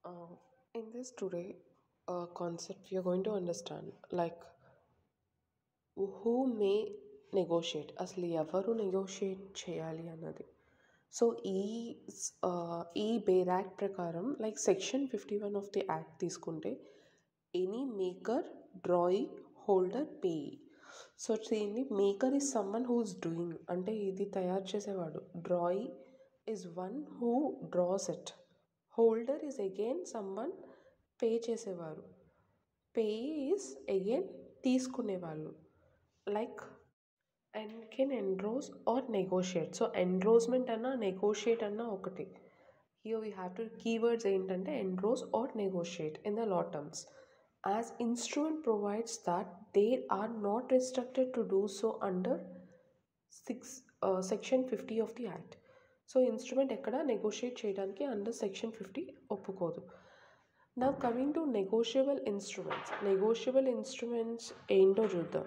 Uh, in this today concept, we are going to understand like who may negotiate, అసలు ఎవరు negotiate చేయాలి అన్నది. So ఈ bare act ప్రకారం like section 51 of the act తీసుకుంటే any maker, drawee, holder, payee. So దీన్ని maker is someone who is doing, అంటే ఇది తయారు చేసేవాడు. Drawee is one who draws it. Holder is again someone pay చేసేవారు. Payee is again తీసుకునేవాళ్ళు. Like and can endorse or negotiate. So endorsement అన్నా negotiate అన్నా ఒకటి. Here we have two keywords ఏంటంటే endorse or negotiate in the law terms. As instrument provides that they are not restricted to do so under section 50 of the act. So instrument ఎక్కడ negotiate చేయడానికి under section 50 ఒప్పుకోదు. నా coming to negotiable instruments. Negotiable instruments ఏంటో చూద్దాం.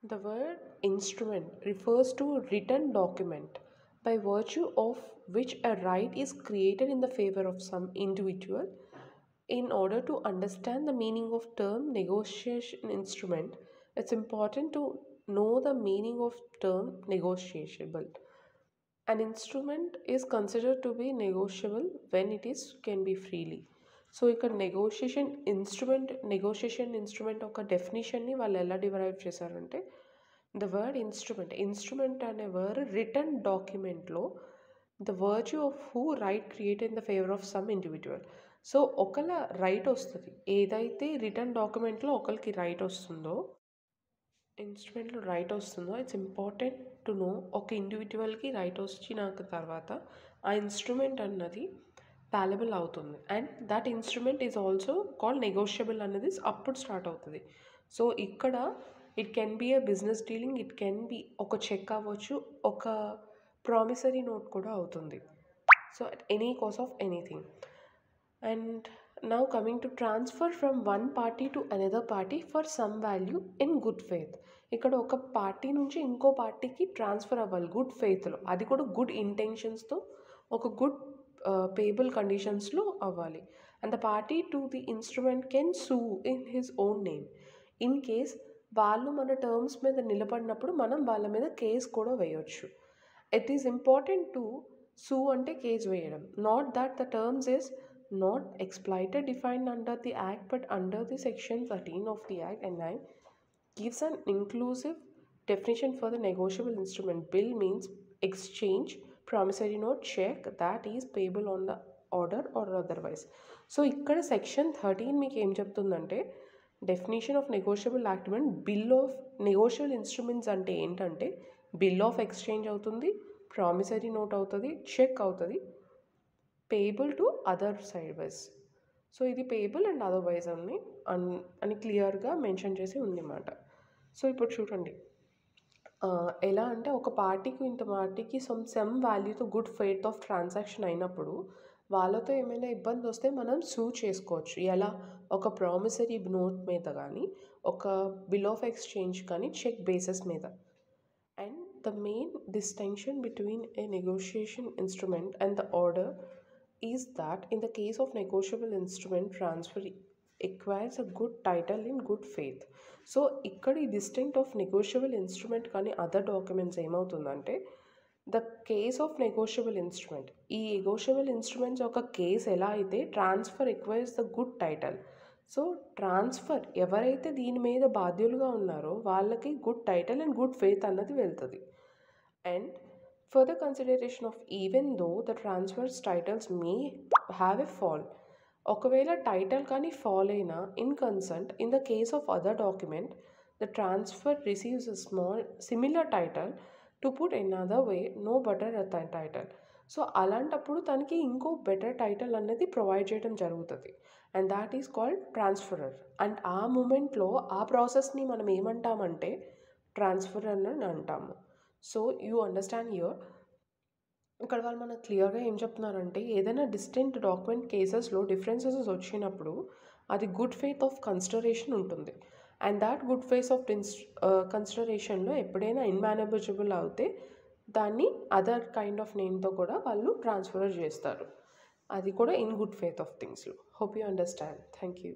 The word instrument refers to a written document by virtue of which a right is created in the favor of some individual. In order to understand the meaning of term negotiation instrument, it's important to know the meaning of term negotiable. An instrument is considered to be negotiable when it can be freely. So ఇక్కడ negotiation instrument ఒక డెఫినేషన్ని వాళ్ళు ఎలా డిరైవ్ చేశారంటే, the word instrument అనే word written డాక్యుమెంట్లో the virtue of who right create in the favour of some individual. So ఒకళ్ళ రైట్ వస్తుంది, ఏదైతే రిటర్న్ డాక్యుమెంట్లో ఒకరికి రైట్ వస్తుందో, ఇన్స్ట్రుమెంట్లో రైట్ వస్తుందో, ఇట్స్ ఇంపార్టెంట్ టు నో. ఒక ఇండివిజువల్కి రైట్ వచ్చినాక తర్వాత ఆ ఇన్స్ట్రుమెంట్ అన్నది వాల్యుబుల్ అవుతుంది. And that instrument is also called negotiable అనేది అప్పుడు స్టార్ట్ అవుతుంది. సో ఇక్కడ it can be a business dealing, it can be ఒక చెక్ అవ్వచ్చు, ఒక ప్రామిసరీ నోట్ కూడా అవుతుంది. So at any cost of anything. And now coming to transfer from one party to another party for some value in good faith. ఇక్కడ ఒక party నుంచి ఇంకో పార్టీకి ట్రాన్స్ఫర్ అవ్వాలి గుడ్ ఫెయిత్లో, అది కూడా గుడ్ ఇంటెన్షన్స్తో, ఒక గుడ్ పేబుల్ కండిషన్స్లో అవ్వాలి. And the party to the instrument can sue in his own name. In case వాళ్ళు మన టర్మ్స్ మీద నిలబడినప్పుడు మనం వాళ్ళ మీద కేస్ కూడా వేయవచ్చు. It is important to sue అంటే కేస్ వేయడం. Not that the terms is not exploited defined under the act but under the section 13 of the act, and 9 gives an inclusive definition for the negotiable instrument. Bill means exchange, promissory note, check that is payable on the order or otherwise. So ఇక్కడ section 13 మీకు ఏం చెప్తుందంటే, definition of negotiable యాక్ట్మెంట్ bill of negotiable instruments అంటే ఏంటంటే, bill of exchange అవుతుంది, promissory note అవుతుంది, cheque అవుతుంది, payable to other side wise. So ఇది పేయబుల్ అండ్ అదర్ వైజ్ అని క్లియర్గా మెన్షన్ చేసి ఉందన్నమాట. సో ఇప్పుడు చూడండి ఎలా అంటే, ఒక పార్టీకి ఇంత పార్టీకి సమ్ వాల్యూతో గుడ్ ఫెయిత్ ఆఫ్ ట్రాన్సాక్షన్ అయినప్పుడు వాళ్ళతో ఏమైనా ఇబ్బంది వస్తే మనం సూ చేసుకోవచ్చు. ఎలా? ఒక ప్రామిసరీ నోట్ మీద కానీ, ఒక బిల్ ఆఫ్ ఎక్స్చేంజ్ కానీ, చెక్ బేసిస్ మీద. And the main distinction between A negotiation instrument and the order is that in the case of negotiable instrument, transfer acquires a good title in good faith. So ఇక్కడ ఈ distinct of negotiable instrument కానీ other documents ఏమవుతుందంటే, the case of negotiable instrument, ఈ negotiable instruments ఒక case ఎలా అయితే transfer acquires the good title. So transfer ఎవరైతే దీని మీద బాధ్యులుగా ఉన్నారో వాళ్ళకి good title and good faith అన్నది వెళ్తుంది. And further consideration of even though the transfers titles may have a fall, ఒకవేళ టైటిల్ కానీ ఫాల్ అయినా in consent in the case of other document the transfer receives a small similar title to put another way no better title. So అలాంటప్పుడు తనకి ఇంకో better title అనేది provide చేయడం జరుగుతుంది. And that is called transferor. And ఆ మూమెంట్లో ఆ ప్రాసెస్ని మనం ఏమంటామంటే ట్రాన్స్ఫరర్ అని అంటాము. So you understand here. ఇక్కడ వాళ్ళు మనకు క్లియర్గా ఏం చెప్తున్నారంటే, ఏదైనా డిస్టింక్ట్ డాక్యుమెంట్ కేసెస్లో డిఫరెన్సెస్ వచ్చినప్పుడు అది గుడ్ ఫెయిత్ ఆఫ్ కన్సిడరేషన్ ఉంటుంది. And that good faith of కన్సిడరేషన్లో ఎప్పుడైనా ఇన్మానేబులబుల్ అవుతే దాన్ని అదర్ కైండ్ ఆఫ్ నేమ్తో కూడా వాళ్ళు ట్రాన్స్ఫర్ చేస్తారు. అది కూడా ఇన్ గుడ్ ఫేత్ ఆఫ్ థింగ్స్లో. Hope you understand. Thank you.